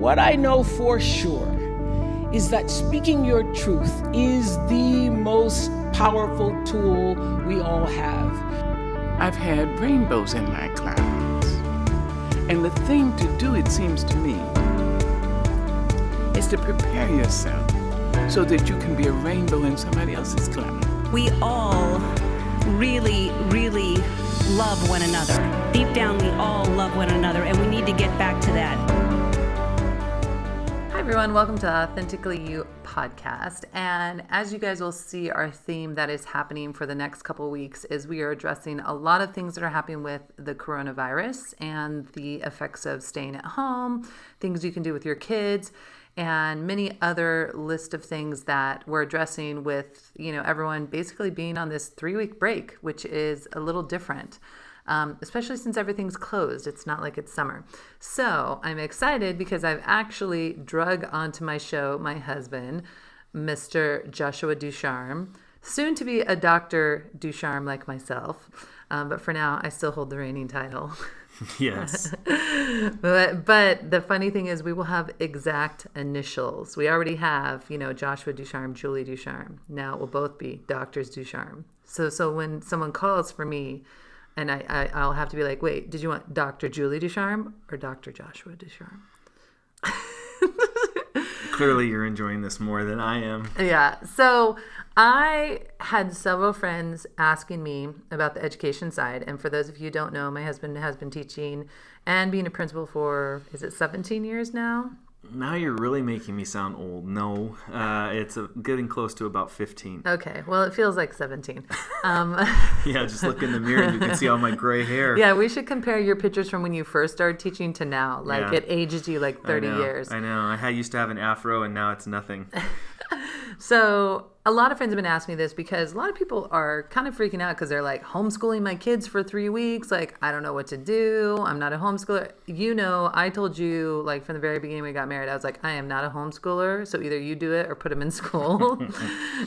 what I know for sure is that speaking your truth is the most powerful tool we all have. I've had rainbows in my clouds. And the thing to do, it seems to me, is to prepare yourself so that you can be a rainbow in somebody else's cloud. We all really, really love one another. Deep down, we all love one another, and we need to get back to that. Hi everyone, welcome to Authentically You podcast. And as you guys will see, our theme that is happening for the next couple of weeks is we are addressing a lot of things that are happening with the coronavirus and the effects of staying at home, things you can do with your kids, and many other list of things that we're addressing with, everyone basically being on this 3-week break, which is a little different, especially since everything's closed. It's not like it's summer. So I'm excited because I've actually drug onto my show my husband, Mr. Joshua Ducharme, soon to be a Dr. Ducharme like myself. But for now, I still hold the reigning title. Yes. But the funny thing is we will have exact initials. We already have, Joshua Ducharme, Julie Ducharme. Now it will both be Doctors Ducharme. So when someone calls for me, and I'll have to be like, wait, did you want Dr. Julie Ducharme or Dr. Joshua Ducharme? Clearly you're enjoying this more than I am. Yeah. So I had several friends asking me about the education side. And for those of you who don't know, my husband has been teaching and being a principal for, is it 17 years now? Now you're really making me sound old. No, it's getting close to about 15. Okay. Well, it feels like 17. Yeah, just look in the mirror and you can see all my gray hair. Yeah, we should compare your pictures from when you first started teaching to now. Like It ages you like 30 years. I know. I used to have an afro and now it's nothing. So a lot of friends have been asking me this because a lot of people are kind of freaking out because they're like, homeschooling my kids for 3 weeks. Like, I don't know what to do. I'm not a homeschooler. I told you like from the very beginning we got married, I was like, I am not a homeschooler. So either you do it or put them in school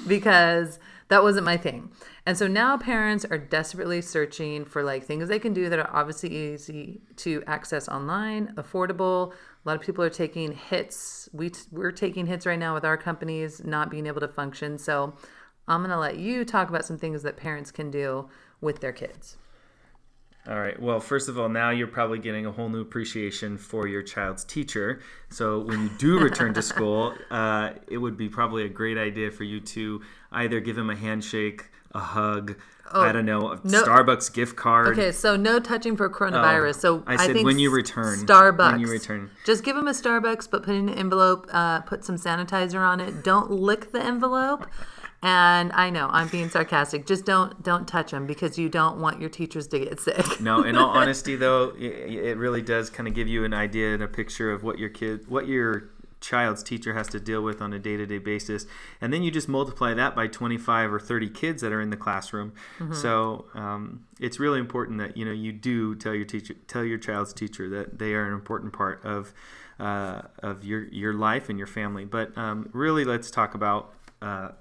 because that wasn't my thing. And so now parents are desperately searching for like things they can do that are obviously easy to access online, affordable. A lot of people are taking hits. We're taking hits right now with our companies not being able to function. So I'm going to let you talk about some things that parents can do with their kids. All right. Well, first of all, now you're probably getting a whole new appreciation for your child's teacher. So when you do return to school, it would be probably a great idea for you to either give him a handshake, a hug, I don't know, Starbucks gift card. Okay, so no touching for coronavirus. So I said think when you return. Starbucks. When you return. Just give them a Starbucks, but put it in an envelope, put some sanitizer on it. Don't lick the envelope. And I know, I'm being sarcastic. Just don't touch them because you don't want your teachers to get sick. No, in all honesty, though, it really does kind of give you an idea and a picture of what your child's teacher has to deal with on a day-to-day basis, and then you just multiply that by 25 or 30 kids that are in the classroom. Mm-hmm. So it's really important that you do tell your child's teacher that they are an important part of your life and your family. But really, let's talk about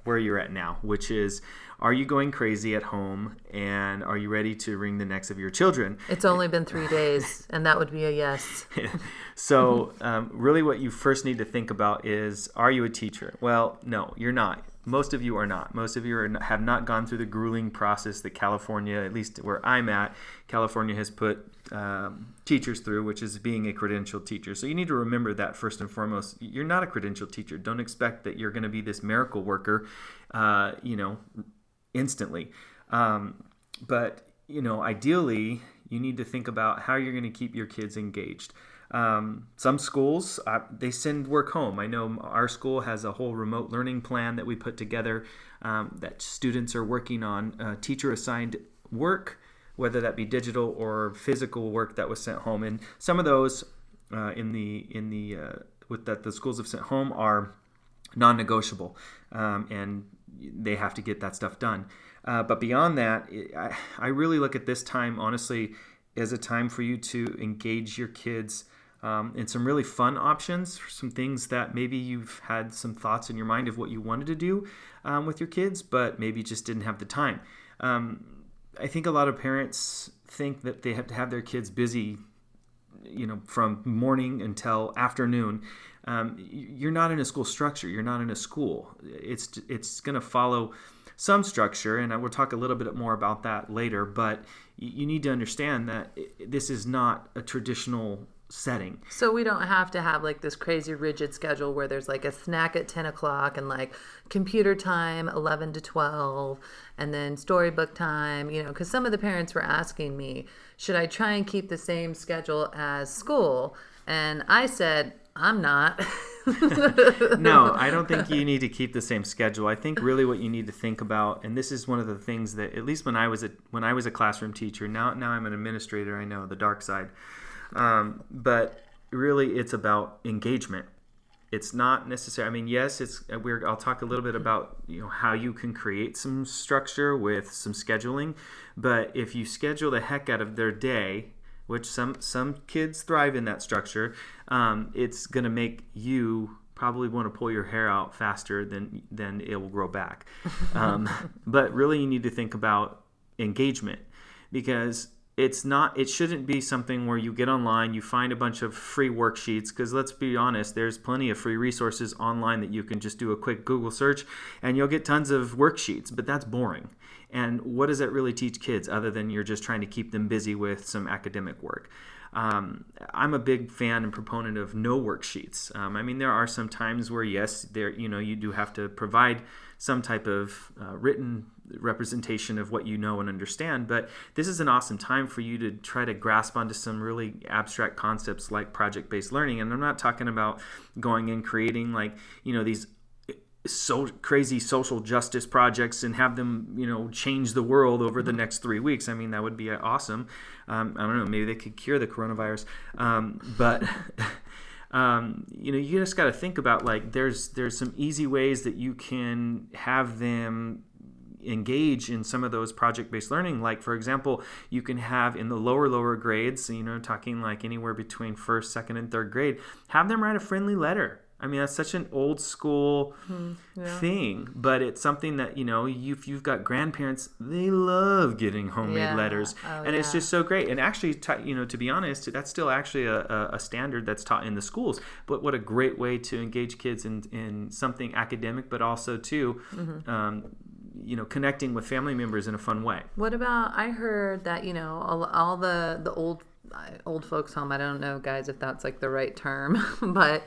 where you're at now, which is, are you going crazy at home, and are you ready to wring the necks of your children? It's only been 3 days, and that would be a yes. So really what you first need to think about is, are you a teacher? Well, no, you're not. Most of you are not. Most of you have not gone through the grueling process that California, at least where I'm at, California has put teachers through, which is being a credentialed teacher. So you need to remember that first and foremost. You're not a credentialed teacher. Don't expect that you're going to be this miracle worker, instantly. But ideally, you need to think about how you're going to keep your kids engaged. Some schools, they send work home. I know our school has a whole remote learning plan that we put together that students are working on teacher-assigned work, whether that be digital or physical work that was sent home. And some of those that the schools have sent home are non-negotiable, and they have to get that stuff done. But beyond that, I really look at this time, honestly, as a time for you to engage your kids in some really fun options, some things that maybe you've had some thoughts in your mind of what you wanted to do with your kids, but maybe just didn't have the time. I think a lot of parents think that they have to have their kids busy from morning until afternoon, you're not in a school structure. You're not in a school. It's going to follow some structure, and we'll talk a little bit more about that later. But you need to understand that this is not a traditional setting. So we don't have to have like this crazy rigid schedule where there's like a snack at 10 o'clock and like computer time 11 to 12 and then storybook time, because some of the parents were asking me, should I try and keep the same schedule as school? And I said, I'm not. No, I don't think you need to keep the same schedule. I think really what you need to think about, and this is one of the things that, at least when I was a classroom teacher, now I'm an administrator, I know the dark side. But really it's about engagement. It's not necessary. I mean, yes, I'll talk a little bit about, how you can create some structure with some scheduling, but if you schedule the heck out of their day, which some kids thrive in that structure, it's going to make you probably want to pull your hair out faster than it will grow back. But really you need to think about engagement, because it shouldn't be something where you get online, you find a bunch of free worksheets, because let's be honest, there's plenty of free resources online that you can just do a quick Google search and you'll get tons of worksheets, but that's boring. And what does that really teach kids other than you're just trying to keep them busy with some academic work? I'm a big fan and proponent of no worksheets. I mean, there are some times where, yes, you do have to provide some type of written representation of what you know and understand, but this is an awesome time for you to try to grasp onto some really abstract concepts like project-based learning. And I'm not talking about going and creating these so crazy social justice projects and have them, change the world over the next 3 weeks. I mean, that would be awesome. I don't know, maybe they could cure the coronavirus. But you just got to think about there's some easy ways that you can have them engage in some of those project-based learning. Like, for example, you can have in the lower grades, talking like anywhere between first, second, and third grade, have them write a friendly letter. I mean, that's such an old school thing, but it's something that, if you've got grandparents, they love getting homemade letters. And it's just so great. And actually, to be honest, that's still actually a standard that's taught in the schools. But what a great way to engage kids in something academic, but also too, connecting with family members in a fun way. What about, I heard that, all the old folks home, I don't know, guys, if that's like the right term, but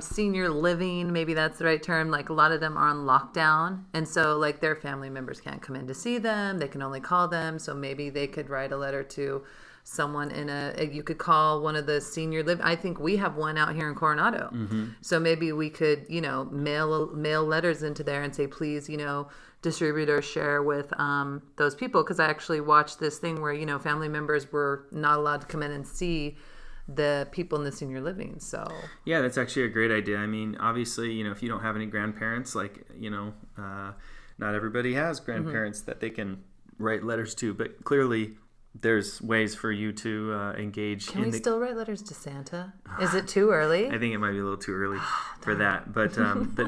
senior living, maybe that's the right term. Like a lot of them are on lockdown, and so like their family members can't come in to see them. They can only call them. So maybe they could write a letter to someone you could call one of the senior live. I think we have one out here in Coronado. So maybe we could, mail letters into there and say, please, distribute or share with those people. Because I actually watched this thing where, family members were not allowed to come in and see the people in the senior living. So yeah, that's actually a great idea. I mean, obviously, if you don't have any grandparents, not everybody has grandparents that they can write letters to, but clearly there's ways for you to engage. Can we still write letters to Santa? Is it too early? I think it might be a little too early for that. But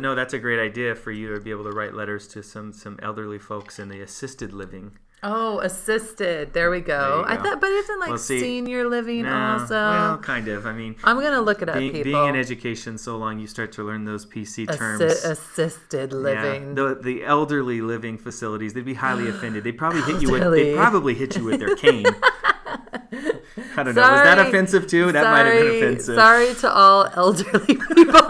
no, that's a great idea for you to be able to write letters to some elderly folks in the assisted living. Oh, assisted. There we go. I thought, but isn't senior living also? Well, kind of. I mean, I'm going to look it up, people. Being in education so long, you start to learn those PC terms. Assisted living. Yeah. The elderly living facilities, they'd be highly offended. They'd probably hit you with their cane. I don't know. Was that offensive too? That might have been offensive. Sorry to all elderly people.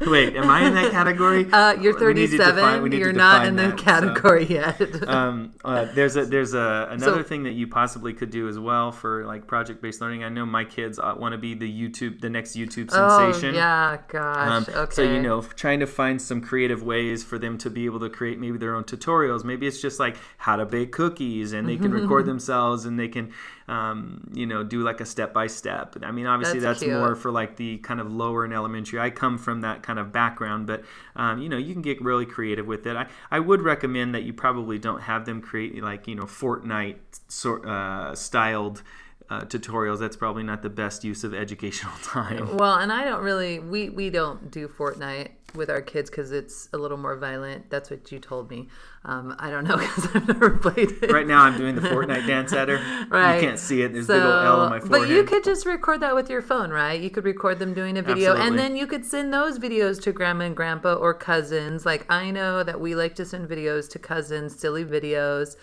Wait, am I in that category? You're 37. You're not in the category yet. There's another thing that you possibly could do as well for like project-based learning. I know my kids want to be the next YouTube sensation. Oh yeah, gosh. Okay. So trying to find some creative ways for them to be able to create maybe their own tutorials. Maybe it's just like how to bake cookies, and they can record themselves, and they can do like a step-by-step. I mean, obviously that's more for like the kind of lower in elementary. I come from that kind of background, but you can get really creative with it. I would recommend that you probably don't have them create like Fortnite styled tutorials. That's probably not the best use of educational time. Well, and I don't really, we don't do Fortnite with our kids because it's a little more violent. That's what you told me. I don't know because I've never played it. Right now I'm doing the Fortnite dance at her. Right. You can't see it. There's a big old L on my forehead. But you could just record that with your phone, right? You could record them doing a video. Absolutely. And then you could send those videos to grandma and grandpa or cousins. Like I know that we like to send videos to cousins, silly videos.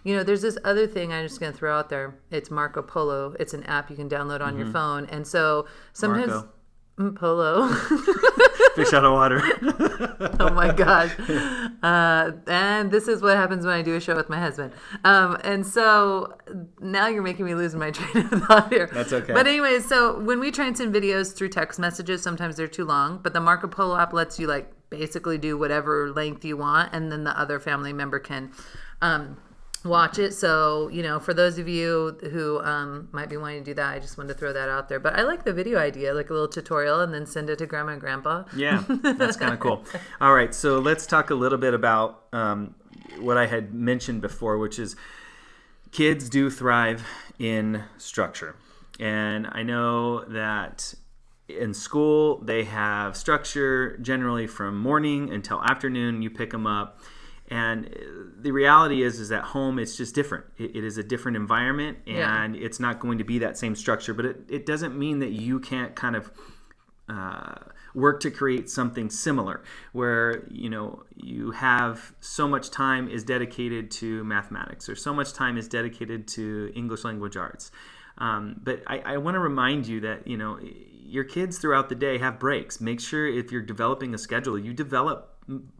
There's this other thing I'm just going to throw out there. It's Marco Polo. It's an app you can download on your phone. And so sometimes... Marco. Polo. Fish out of water. Oh my gosh. And this is what happens when I do a show with my husband. And so now you're making me lose my train of thought here. That's okay. But anyway, so when we try and send videos through text messages, sometimes they're too long, but the Marco Polo app lets you like basically do whatever length you want, and then the other family member can watch it. So, for those of you who might be wanting to do that, I just wanted to throw that out there. But I like the video idea, like a little tutorial, and then send it to grandma and grandpa. Yeah, that's kind of cool. All right, so let's talk a little bit about what I had mentioned before, which is kids do thrive in structure. And I know that in school, they have structure generally from morning until afternoon. You pick them up. And the reality is that home, it's just different. It is a different environment, and it's not going to be that same structure. But it doesn't mean that you can't kind of work to create something similar, where you have so much time is dedicated to mathematics, or so much time is dedicated to English language arts. But I want to remind you that your kids throughout the day have breaks. Make sure if you're developing a schedule, you develop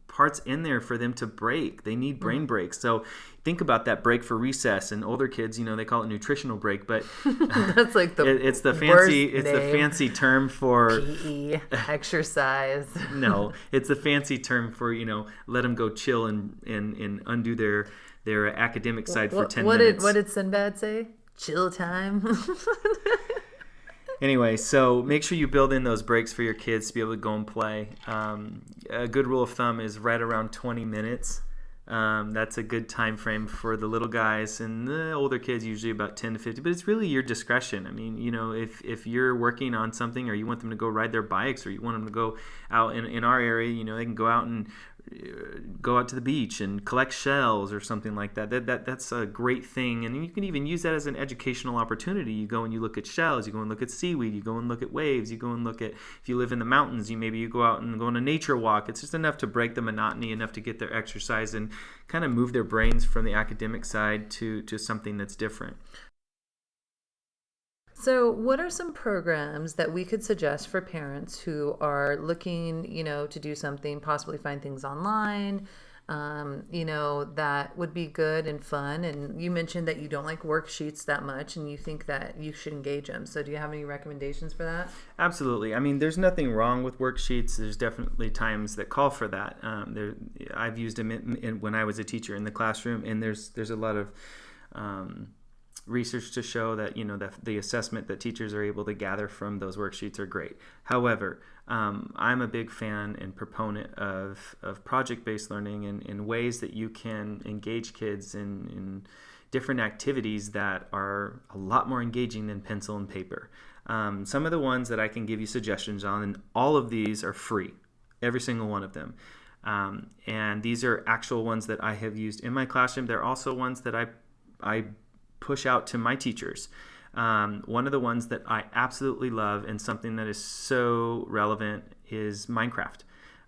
parts in there for them to break. They need brain breaks. So think about that break for recess. And older kids, they call it nutritional break, but that's like it's the fancy term for PE exercise. No, it's the fancy term for let them go chill and undo their academic side for 10 minutes. What did Sinbad say? Chill time. Anyway, so make sure you build in those breaks for your kids to be able to go and play. A good rule of thumb is right around 20 minutes. That's a good time frame for the little guys, and the older kids usually about 10 to 50. But it's really your discretion. I mean, if you're working on something, or you want them to go ride their bikes, or you want them to go out in our area, they can go out and go out to the beach and collect shells or something like that. That's a great thing, and you can even use that as an educational opportunity. You go and you look at shells, you go and look at seaweed, you go and look at waves, you go and look at, if you live in the mountains, you go out and go on a nature walk. It's just enough to break the monotony, enough to get their exercise and kind of move their brains from the academic side to something that's different. So what are some programs that we could suggest for parents who are looking, to do something, possibly find things online, that would be good and fun? And you mentioned that you don't like worksheets that much, and you think that you should engage them. So do you have any recommendations for that? Absolutely. I mean, there's nothing wrong with worksheets. There's definitely times that call for that. I've used them when I was a teacher in the classroom, and there's a lot of research to show that that the assessment that teachers are able to gather from those worksheets are great. However, I'm a big fan and proponent of project-based learning and ways that you can engage kids in different activities that are a lot more engaging than pencil and paper. Some of the ones that I can give you suggestions on, and all of these are free, every single one of them. And these are actual ones that I have used in my classroom. They're also ones that I push out to my teachers. One of the ones that I absolutely love, and something that is so relevant, is Minecraft.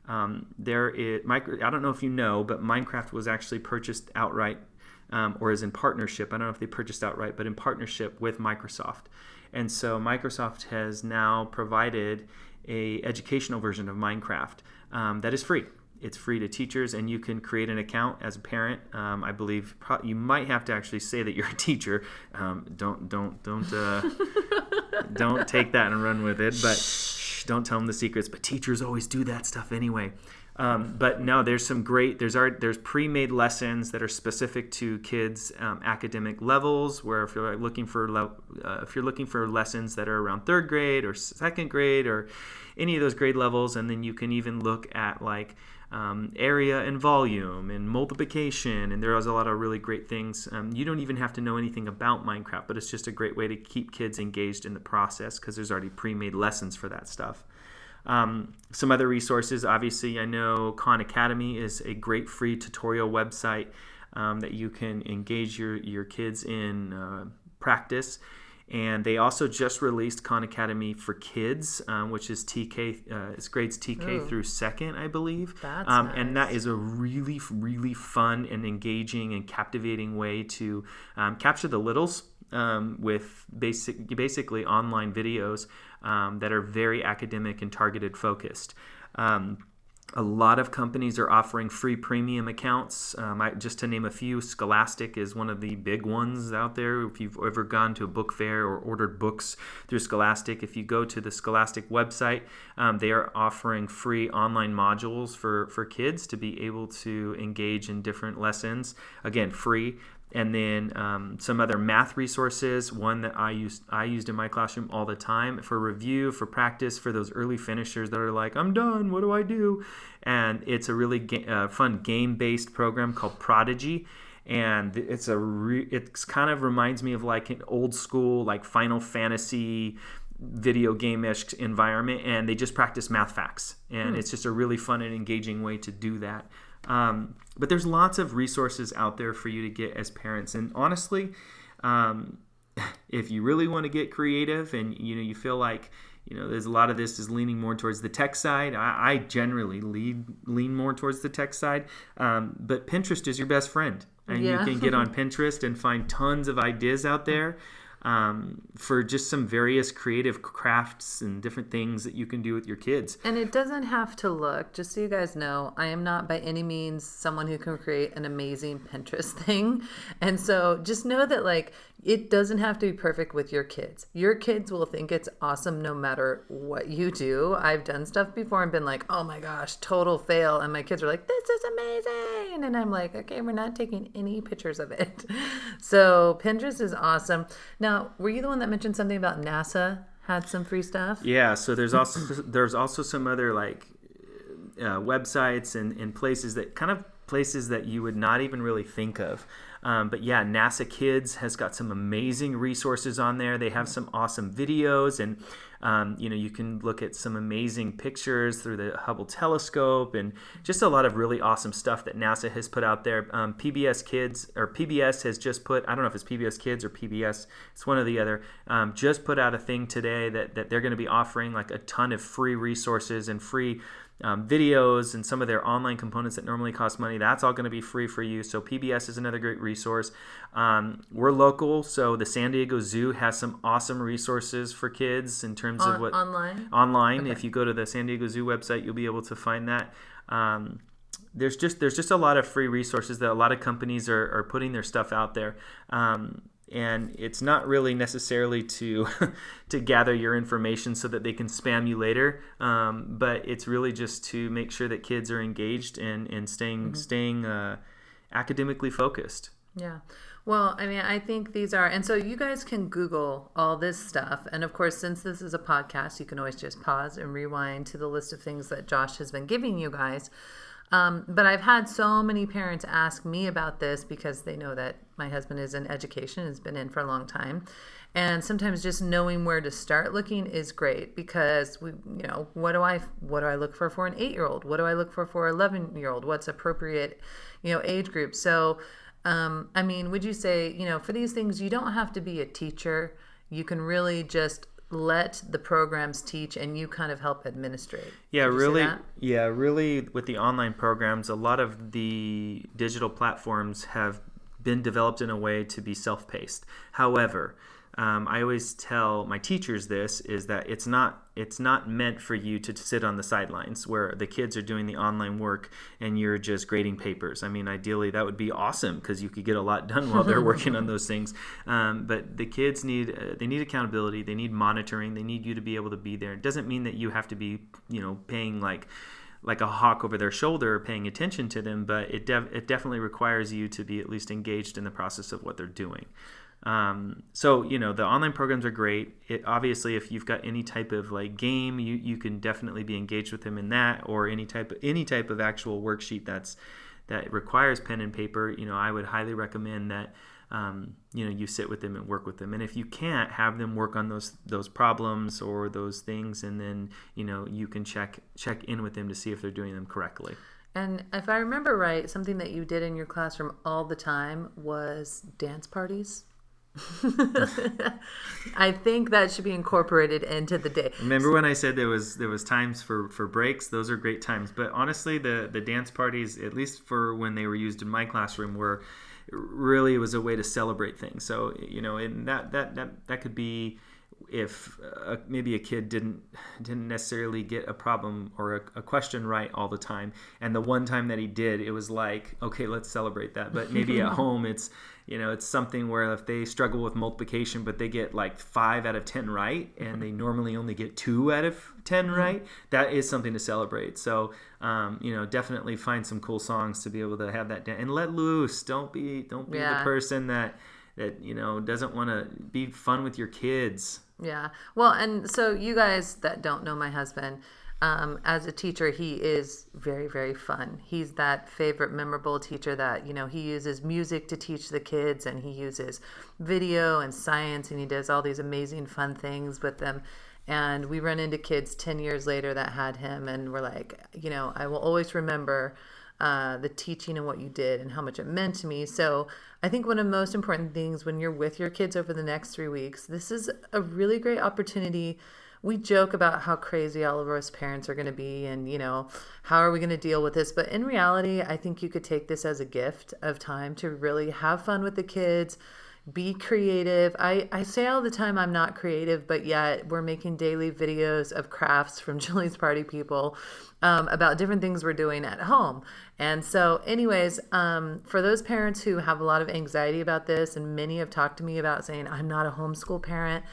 I don't know if you know, but Minecraft was actually purchased outright, or is in partnership. I don't know if they purchased outright, but in partnership with Microsoft. And so Microsoft has now provided a educational version of Minecraft that is free. It's free to teachers, and you can create an account as a parent. I believe you might have to actually say that you're a teacher. Don't take that and run with it. But don't tell them the secrets. But teachers always do that stuff anyway. But no, there's some great. There's pre-made lessons that are specific to kids' academic levels. Where if you're looking for lessons that are around third grade or second grade or any of those grade levels, and then you can even look at area and volume and multiplication, and there was a lot of really great things. You don't even have to know anything about Minecraft, but it's just a great way to keep kids engaged in the process because there's already pre-made lessons for that stuff. Some other resources, obviously, I know Khan Academy is a great free tutorial website that you can engage your kids in practice. And they also just released Khan Academy for Kids, which is it's grades TK through second, I believe. That's nice. And that is a really, really fun and engaging and captivating way to capture the littles with basically online videos that are very academic and targeted focused. A lot of companies are offering free premium accounts. Just to name a few, Scholastic is one of the big ones out there. If you've ever gone to a book fair or ordered books through Scholastic, if you go to the Scholastic website, they are offering free online modules for kids to be able to engage in different lessons. Again, free. And then some other math resources. One that I used in my classroom all the time for review, for practice, for those early finishers that are like, I'm done, what do I do? And it's a really fun game-based program called Prodigy. And it's kind of reminds me of like an old school, like Final Fantasy video game-ish environment. And they just practice math facts. And it's just a really fun and engaging way to do that. But there's lots of resources out there for you to get as parents. And honestly, if you really want to get creative and you feel like there's a lot of this is leaning more towards the tech side, I generally lean more towards the tech side. But Pinterest is your best friend, and you can get on Pinterest and find tons of ideas out there. For just some various creative crafts and different things that you can do with your kids. And it doesn't have to look, just so you guys know, I am not by any means someone who can create an amazing Pinterest thing. And so just know that like it doesn't have to be perfect with your kids. Your kids will think it's awesome no matter what you do. I've done stuff before and been like, oh my gosh, total fail. And my kids are like, this is amazing. And I'm like, okay, we're not taking any pictures of it. So Pinterest is awesome. Now, were you the one that mentioned something about NASA had some free stuff? Yeah, so there's also some other like websites and places that you would not even really think of. But yeah, NASA Kids has got some amazing resources on there. They have some awesome videos, and you can look at some amazing pictures through the Hubble telescope, and just a lot of really awesome stuff that NASA has put out there. PBS has just put, I don't know if it's PBS Kids or PBS, it's one or the other, just put out a thing today that they're going to be offering like a ton of free resources and free videos and some of their online components that normally cost money. That's all going to be free for you. So PBS is another great resource. We're local, so the San Diego Zoo has some awesome resources for kids in terms of what online. Okay. If you go to the San Diego Zoo website, you'll be able to find that. There's just a lot of free resources that a lot of companies are putting their stuff out there. And it's not really necessarily to gather your information so that they can spam you later, but it's really just to make sure that kids are engaged and staying academically focused. Yeah. Well, I mean, I think these are, and so you guys can Google all this stuff. And of course, since this is a podcast, you can always just pause and rewind to the list of things that Josh has been giving you guys. But I've had so many parents ask me about this because they know that my husband is in education, has been in for a long time. And sometimes just knowing where to start looking is great because what do I look for an 8-year-old? What do I look for an 11-year-old? What's appropriate, age group? So, I mean, would you say, for these things, you don't have to be a teacher. You can really just let the programs teach and you kind of help administrate. Yeah, really with the online programs, a lot of the digital platforms have been developed in a way to be self-paced. However, I always tell my teachers this, is that it's not meant for you to sit on the sidelines where the kids are doing the online work and you're just grading papers. I mean, ideally that would be awesome because you could get a lot done while they're working on those things. But the kids need accountability. They need monitoring. They need you to be able to be there. It doesn't mean that you have to be, paying like a hawk over their shoulder, paying attention to them, but it definitely requires you to be at least engaged in the process of what they're doing. So, the online programs are great. Obviously, if you've got any type of like game, you can definitely be engaged with them in that, or any type of actual worksheet that requires pen and paper. I would highly recommend that you sit with them and work with them. And if you can't, have them work on those problems or those things, and then you can check in with them to see if they're doing them correctly. And if I remember right, something that you did in your classroom all the time was dance parties. I think that should be incorporated into the day. Remember when I said there was times for breaks? Those are great times. But honestly, the dance parties, at least for when they were used in my classroom, were really, it was a way to celebrate things. So and that could be if maybe a kid didn't necessarily get a problem or a question right all the time, and the one time that he did, it was like, okay, let's celebrate that. But maybe at home it's it's something where if they struggle with multiplication but they get like 5 out of 10 right, and they normally only get 2 out of 10 right, that is something to celebrate. So definitely find some cool songs to be able to have that and let loose. Don't be the person that doesn't want to be fun with your kids. Yeah. Well, and so you guys that don't know my husband, as a teacher, he is very, very fun. He's that favorite memorable teacher that, he uses music to teach the kids, and he uses video and science, and he does all these amazing fun things with them. And we run into kids 10 years later that had him, and we're like, I will always remember the teaching and what you did and how much it meant to me. So I think one of the most important things when you're with your kids over the next 3 weeks, this is a really great opportunity. We joke about how crazy all of us parents are going to be, and how are we going to deal with this, but in reality, I think you could take this as a gift of time to really have fun with the kids. Be creative. I say all the time I'm not creative, but yet we're making daily videos of crafts from Julie's Party People about different things we're doing at home. And so anyways, for those parents who have a lot of anxiety about this, and many have talked to me about saying, I'm not a homeschool parent,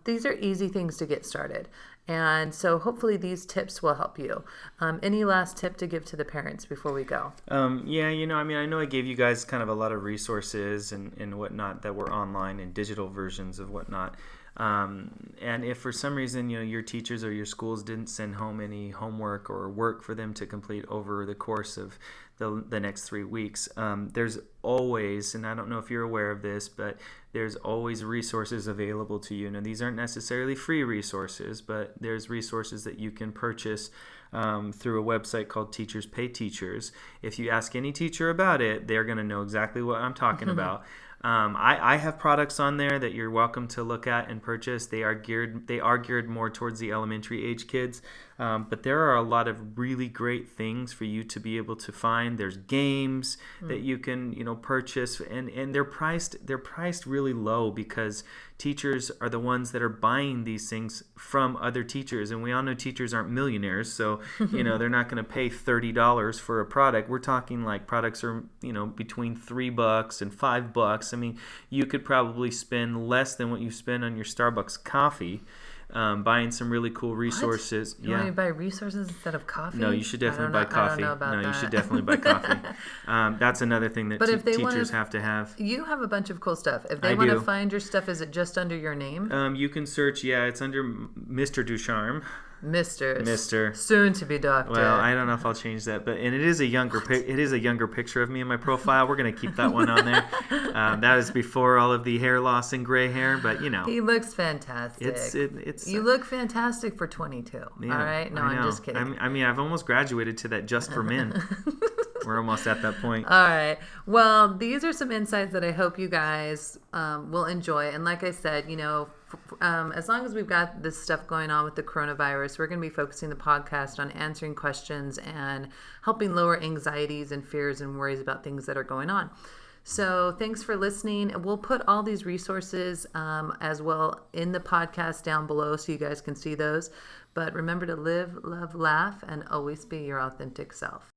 these are easy things to get started. And so hopefully these tips will help you. Any last tip to give to the parents before we go? I know I gave you guys kind of a lot of resources and whatnot that were online and digital versions of whatnot. And if for some reason, your teachers or your schools didn't send home any homework or work for them to complete over the course of the next 3 weeks, there's always, and I don't know if you're aware of this, but there's always resources available to you. Now, these aren't necessarily free resources, but there's resources that you can purchase through a website called Teachers Pay Teachers. If you ask any teacher about it, they're going to know exactly what I'm talking about. I have products on there that you're welcome to look at and purchase. They are geared more towards the elementary age kids, but there are a lot of really great things for you to be able to find. There's games that you can purchase, and they're priced really low because teachers are the ones that are buying these things from other teachers, and we all know teachers aren't millionaires, so they're not going to pay $30 for a product. We're talking like products are between $3 and $5. I mean, you could probably spend less than what you spend on your Starbucks coffee buying some really cool resources. You want me to buy resources instead of coffee? No, you should definitely buy coffee. You should definitely buy coffee. That's another thing that teachers have to have. You have a bunch of cool stuff. If they want to find your stuff, is it just under your name? You can search. Yeah, it's under Mr. Ducharme. Mister. Soon to be Doctor. Well, I don't know if I'll change that, but it is a younger picture of me in my profile. We're gonna keep that one on there. That is before all of the hair loss and gray hair, but he looks fantastic. You look fantastic for 22. Yeah, all right, no, I'm just kidding. I've almost graduated to that just for men. We're almost at that point. All right. Well, these are some insights that I hope you guys will enjoy. And like I said, as long as we've got this stuff going on with the coronavirus, we're going to be focusing the podcast on answering questions and helping lower anxieties and fears and worries about things that are going on. So thanks for listening. We'll put all these resources as well in the podcast down below so you guys can see those. But remember to live, love, laugh, and always be your authentic self.